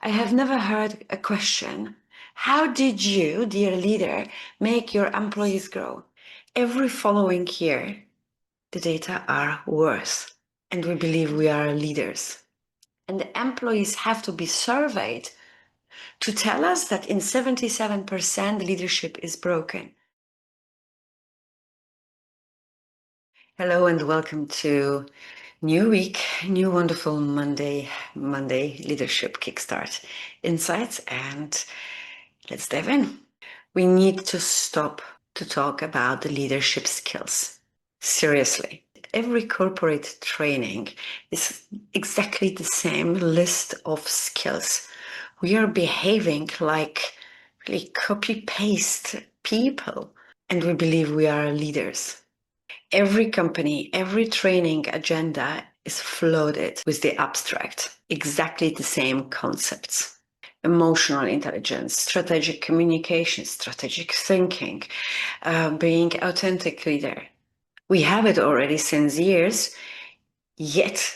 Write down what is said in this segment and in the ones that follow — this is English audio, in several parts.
I have never heard a question. How did you, dear leader, make your employees grow? Every following year, the data are worse, and we believe we are leaders. And the employees have to be surveyed to tell us that in 77% leadership is broken. Hello and welcome to new week, new wonderful Monday Leadership Kickstart Insights, and let's dive in. We need to stop to talk about the leadership skills. Seriously, every corporate training is exactly the same list of skills. We are behaving like really copy-paste people, and we believe we are leaders. Every company, every training agenda is flooded with the abstract, exactly the same concepts. Emotional intelligence, strategic communication, strategic thinking, being authentic leader. We have it already since years, yet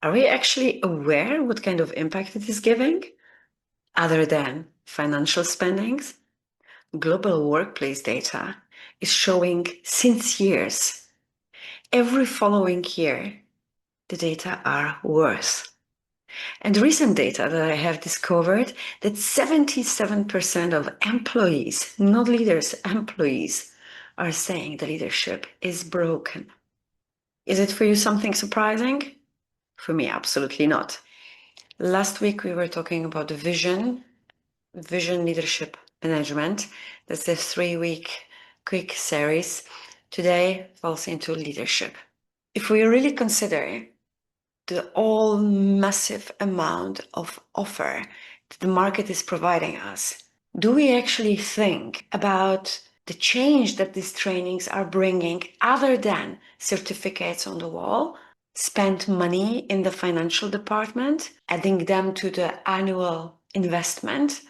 are we actually aware what kind of impact it is giving? Other than financial spendings, global workplace data is showing since years, every following year, the data are worse. And recent data that I have discovered that 77% of employees, not leaders, employees, are saying the leadership is broken. Is it for you something surprising? For me, absolutely not. Last week, we were talking about the vision leadership management. That's the 3-week quick series. Today falls into leadership. If we really consider the all massive amount of offer that the market is providing us, do we actually think about the change that these trainings are bringing other than certificates on the wall, spend money in the financial department, adding them to the annual investment?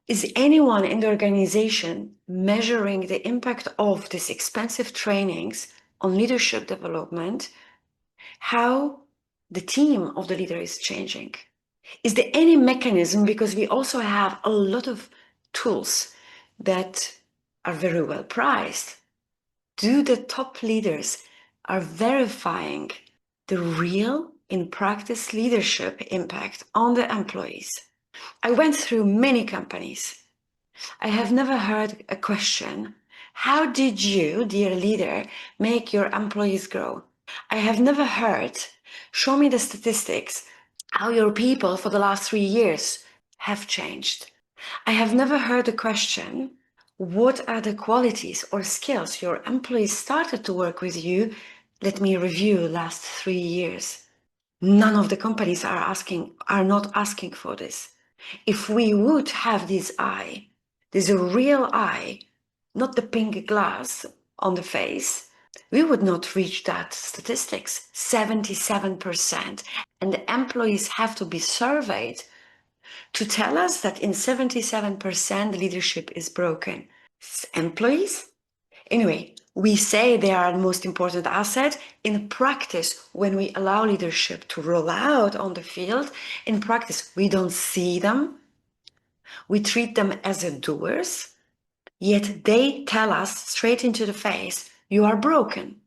Is anyone in the organization measuring the impact of these expensive trainings on leadership development? How the team of the leader is changing? Is there any mechanism, because we also have a lot of tools that are very well priced? Do the top leaders are verifying the real in practice leadership impact on the employees? I went through many companies. I have never heard a question. How did you, dear leader, make your employees grow? I have never heard, show me the statistics, how your people for the last 3 years have changed. I have never heard the question, what are the qualities or skills your employees started to work with you? Let me review last 3 years. None of the companies are not asking for this. If we would have this eye, this real eye, not the pink glass on the face, we would not reach that statistics, 77%. And the employees have to be surveyed to tell us that in 77% leadership is broken. Employees? Anyway, we say they are the most important asset. In practice, when we allow leadership to roll out on the field, in practice, we don't see them. We treat them as doers, yet they tell us straight into the face, you are broken.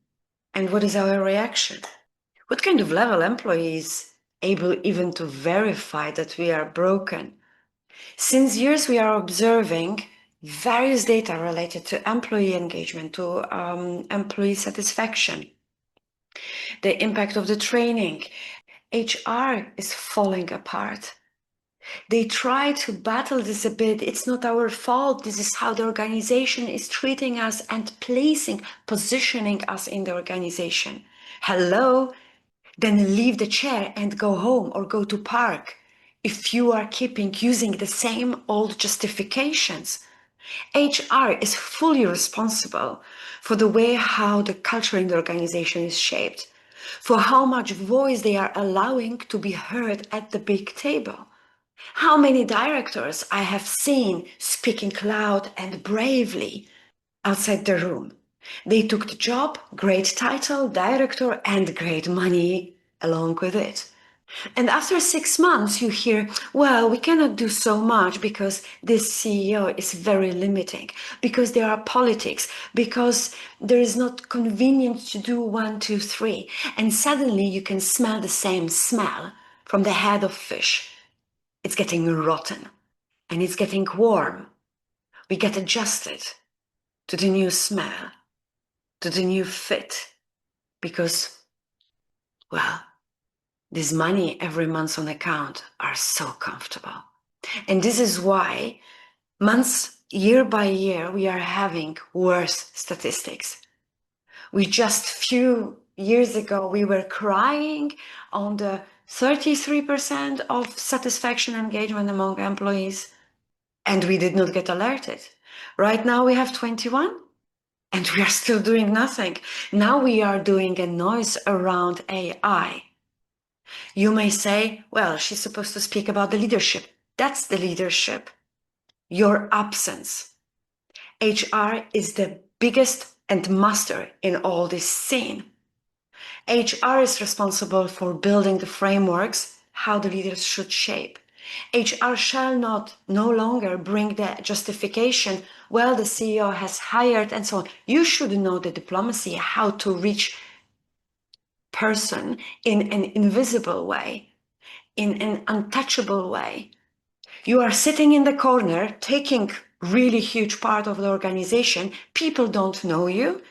And what is our reaction? What kind of level employee is able even to verify that we are broken? Since years, we are observing various data related to employee engagement, to employee satisfaction, the impact of the training. HR is falling apart. They try to battle this a bit. It's not our fault. This is how the organization is treating us and positioning us in the organization. Hello? Then leave the chair and go home or go to park if you are using the same old justifications. HR is fully responsible for the way how the culture in the organization is shaped, for how much voice they are allowing to be heard at the big table. How many directors I have seen speaking loud and bravely outside the room. They took the job, great title, director, and great money along with it. And after 6 months, you hear, well, we cannot do so much because this CEO is very limiting, because there are politics, because there is not convenient to do 1, 2, 3. And suddenly you can smell the same smell from the head of fish. It's getting rotten and it's getting warm. We get adjusted to the new smell, to the new fit, because, well, this money every month on account are so comfortable. And this is why months, year by year, we are having worse statistics. We just few years ago, we were crying on the 33% of satisfaction engagement among employees, and we did not get alerted. Right now we have 21, and we are still doing nothing. Now we are doing a noise around AI. You may say, well, she's supposed to speak about the leadership. That's the leadership. Your absence. HR is the biggest and master in all this scene. HR is responsible for building the frameworks, how the leaders should shape. HR shall no longer bring the justification, well, the CEO has hired and so on. You should know the diplomacy, how to reach person in an invisible way, in an untouchable way. You are sitting in the corner, taking really huge part of the organization. People don't know you.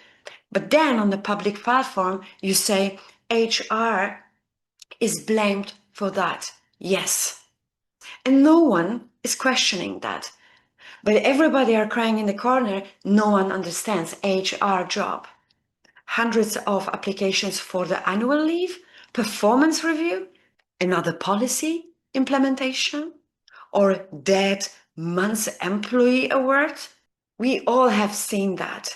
But then on the public platform, you say HR is blamed for that. Yes. And no one is questioning that. But everybody are crying in the corner. No one understands HR job. Hundreds of applications for the annual leave, performance review, another policy implementation, or that month's employee award. We all have seen that.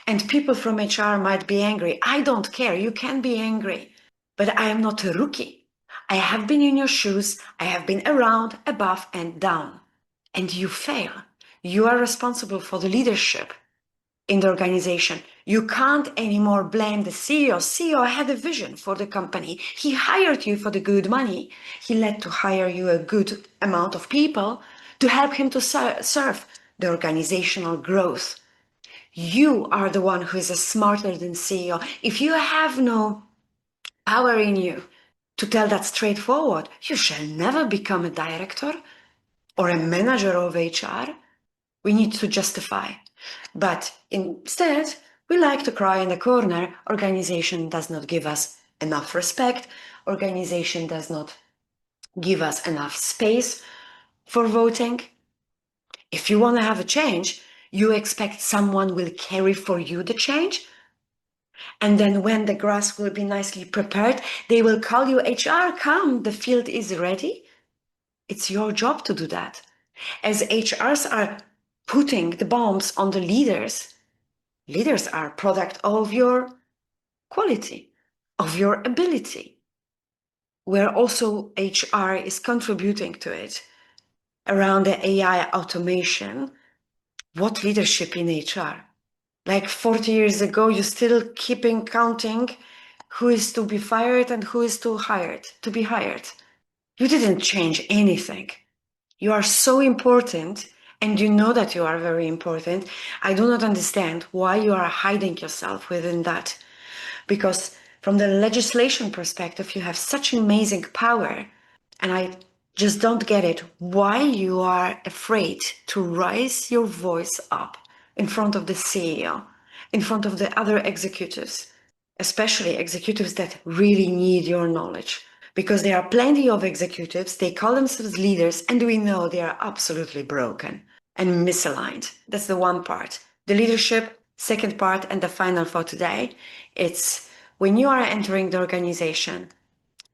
And people from HR might be angry. I don't care. You can be angry. But I am not a rookie. I have been in your shoes. I have been around, above, and down. And you fail. You are responsible for the leadership in the organization. You can't anymore blame the CEO. CEO had a vision for the company. He hired you for the good money. He led to hire you a good amount of people to help him to serve the organizational growth. You are the one who is smarter than CEO. If you have no power in you to tell that straightforward, you shall never become a director or a manager of HR. We need to justify. But instead, we like to cry in the corner. Organization does not give us enough respect. Organization does not give us enough space for voting. If you want to have a change, you expect someone will carry for you the change. And then when the grass will be nicely prepared, they will call you, HR, come, the field is ready. It's your job to do that. As HRs are putting the bombs on the leaders, leaders are a product of your quality, of your ability, where also HR is contributing to it. Around the AI automation, what leadership in HR? Like 40 years ago, you still keeping counting who is to be fired and who is to be hired. You didn't change anything. You are so important, and you know that you are very important. I do not understand why you are hiding yourself within that. Because from the legislation perspective, you have such amazing power. And I just don't get it why you are afraid to raise your voice up in front of the CEO, in front of the other executives, especially executives that really need your knowledge. Because there are plenty of executives, they call themselves leaders, and we know they are absolutely broken and misaligned. That's the one part. The leadership, second part, and the final for today, it's when you are entering the organization.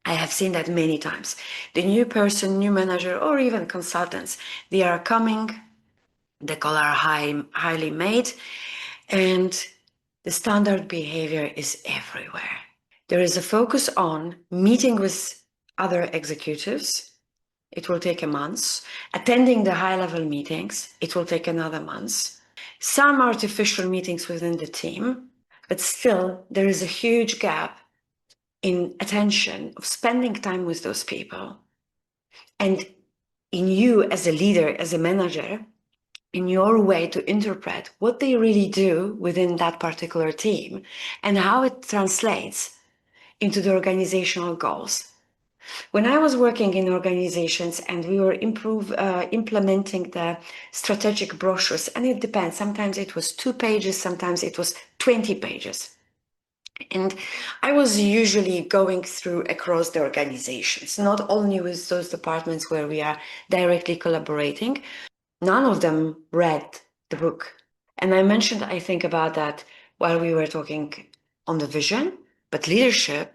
I have seen that many times. The new person, new manager, or even consultants, they are coming, the collar highly made, and the standard behavior is everywhere. There is a focus on meeting with other executives. It will take a month. Attending the high-level meetings, it will take another month. Some artificial meetings within the team, but still there is a huge gap in attention, of spending time with those people, and in you as a leader, as a manager, in your way to interpret what they really do within that particular team and how it translates into the organizational goals. When I was working in organizations and we were implementing the strategic brochures, and it depends, sometimes it was 2 pages, sometimes it was 20 pages. And I was usually going through across the organizations, not only with those departments where we are directly collaborating. None of them read the book. And I mentioned, I think, about that while we were talking on the vision, but leadership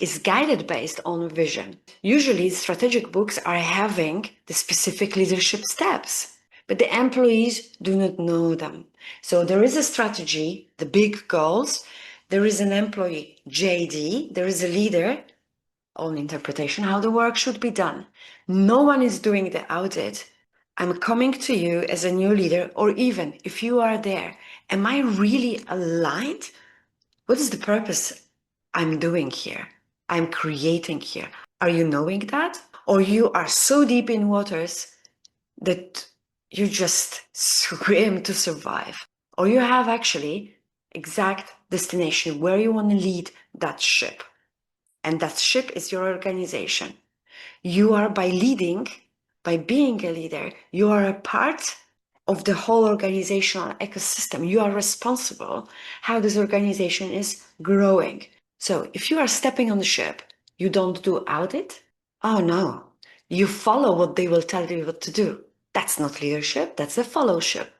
is guided based on vision. Usually strategic books are having the specific leadership steps, but the employees do not know them. So there is a strategy, the big goals, there is an employee JD, there is a leader on interpretation, how the work should be done. No one is doing the audit. I'm coming to you as a new leader, or even if you are there, am I really aligned? What is the purpose I'm doing here? I'm creating here. Are you knowing that? Or you are so deep in waters that you just swim to survive? Or you have actually exact destination where you want to lead that ship. And that ship is your organization. You are, by leading, by being a leader, you are a part of the whole organizational ecosystem. You are responsible how this organization is growing. So if you are stepping on the ship, you don't do audit? Oh no, you follow what they will tell you what to do. That's not leadership, that's a fellowship.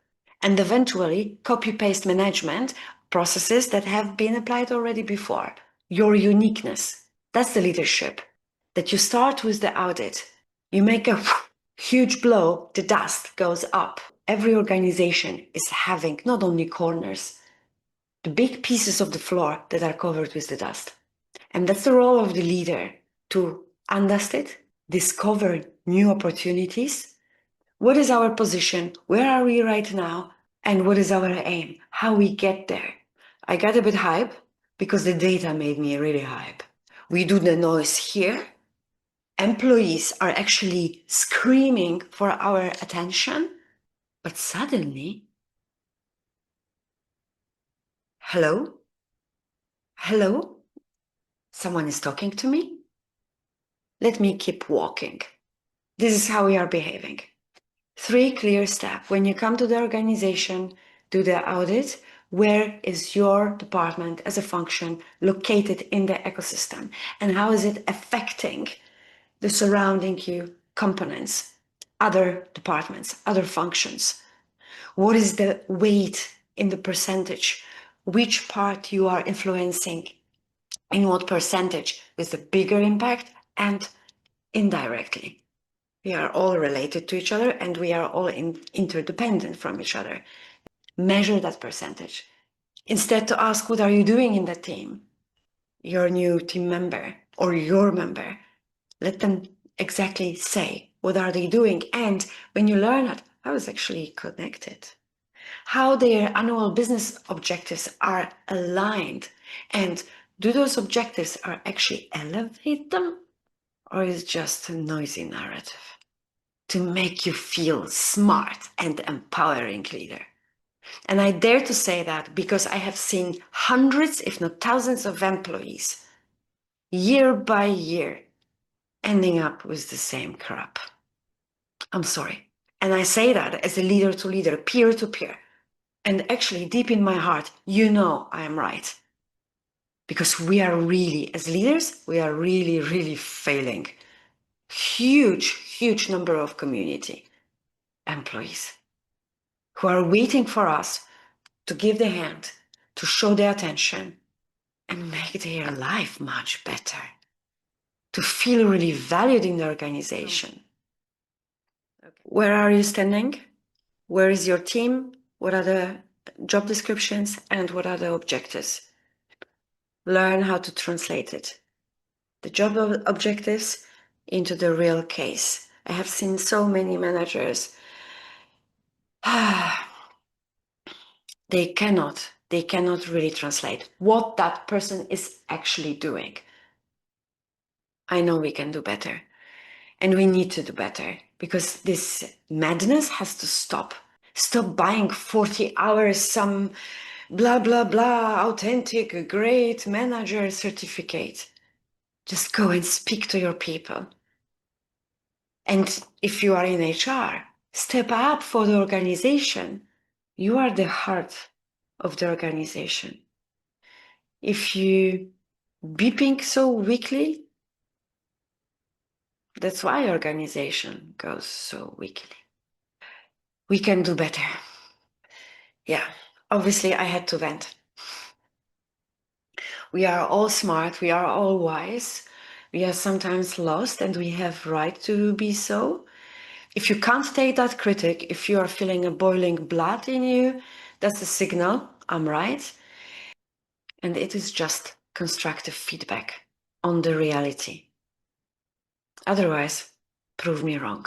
And eventually copy-paste management processes that have been applied already before. Your uniqueness, that's the leadership. That you start with the audit, you make a huge blow, the dust goes up. Every organization is having not only corners, the big pieces of the floor that are covered with the dust. And that's the role of the leader, to understand it, discover new opportunities. What is our position? Where are we right now? And what is our aim? How we get there? I got a bit hype because the data made me really hype. We do the noise here. Employees are actually screaming for our attention, but suddenly, hello? Hello? Someone is talking to me? Let me keep walking. This is how we are behaving. 3 clear steps. When you come to the organization, do the audit. Where is your department as a function located in the ecosystem? And how is it affecting the surrounding you components, other departments, other functions? What is the weight in the percentage? Which part you are influencing in what percentage with the bigger impact and indirectly? We are all related to each other and we are all interdependent from each other. Measure that percentage. Instead to ask, what are you doing in that team? Your new team member or your member. Let them exactly say, what are they doing? And when you learn it, how is actually connected? How their annual business objectives are aligned. And do those objectives are actually elevate them? Or is it just a noisy narrative to make you feel smart and empowering leader? And I dare to say that because I have seen hundreds, if not thousands of employees year by year ending up with the same crap. I'm sorry. And I say that as a leader to leader, peer to peer. And actually deep in my heart, you know I am right. Because we are really, as leaders, we are really, really failing. Huge number of community employees who are waiting for us to give the hand, to show their attention and make their life much better, to feel really valued in the organization. Okay. Where are you standing? Where is your team? What are the job descriptions and what are the objectives? Learn how to translate it. The job objectives into the real case. I have seen so many managers. They cannot really translate what that person is actually doing. I know we can do better. And we need to do better because this madness has to stop. Stop buying 40 hours, some blah, blah, blah, authentic, great manager certificate. Just go and speak to your people. And if you are in HR, step up for the organization. You are the heart of the organization. If you beeping so weakly, that's why organization goes so weakly. We can do better. Yeah, obviously I had to vent. We are all smart, we are all wise. We are sometimes lost and we have right to be so. If you can't take that critic, if you are feeling a boiling blood in you, that's a signal, I'm right. And it is just constructive feedback on the reality. Otherwise, prove me wrong.